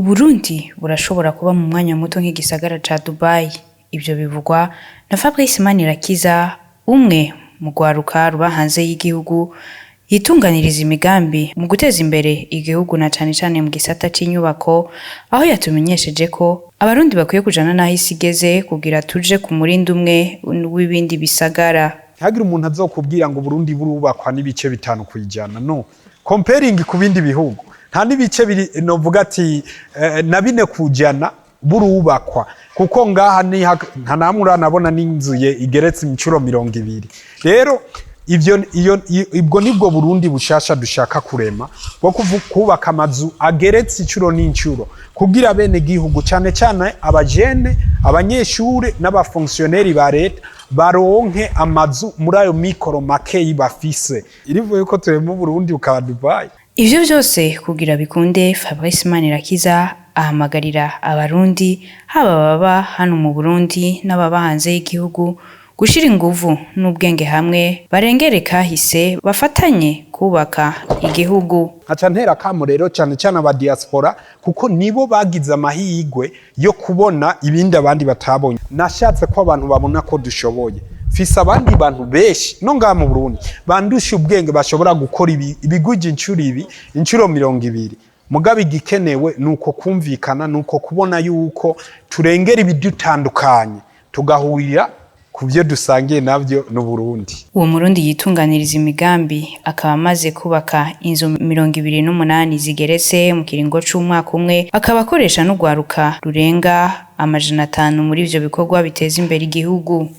Uburundi burashobora kuba mu mwanya muto nk'igisagara ca Dubai. Ivyo bivugwa na Fabrice Manirakiza, umwe mu rwaruka ruba hanze y'igihugu yitunganiriza imigambi mu guteza imbere igihugu na cane cane mu gisata c'inyubako, aho yatumenyesheje ko abarundi bakwiye kujana naho isi igeze kugira tuje ku murindi umwe w'ibindi bisagara. Hagira umuntu azokubwira ngo Burundi burubakwa n'ibice 5 kwijana, no comparing ku bindi bihugu nta n'ibice biri novuga ati na 4 kujana burubakwa, kuko ngaha ni nta namura nabona n'inzuye igeretse incuro 200. Rero ibwo nibwo Burundi bushasha dushaka kurema bwo kubaka amazu ageretse incuro n'incuro kugira bene gihugu cyane cyane abajene, abanyeshure n'abafonctionnaire ba leta baronke amazu muri ayo mikoro makeyi bafise. Irivuye ko turi mu Burundi ukaba Dubai. Ivyo byose kugira bikunde, Fabrice Manirakiza ahamagarira abarundi haba baba hano mu Burundi n'ababa hanze y'igihugu gushira inguvu n'ubwenge hamwe barengere kahise bafatanye kubaka igihugu. Aca ntera kamo rero cyane cyane aba diaspora kuko nibo bagize amahigwe yo kubona ibindi abandi batabonye. Nashatse ko abantu babona ko dushoboye. Fisa abandi bantu beshi no ngaha mu Burundi bandusha ubwenge bashobora gukora ibiguje incuro 200. Mugabe igikenewe nuko kumvikana, nuko kubona yuko turengera ibidutandukanye tugahurira kuvyo dusangiye navyo no Burundi. Uwo Murundi yitunganiriza imigambi akaba amaze kubaka inzu 28 zigeretse mu kiringo c'umwaka umwe, akaba akoresha n'ugwaruka rurenga 500 muri ivyo bikorwa biteza imbere igihugu.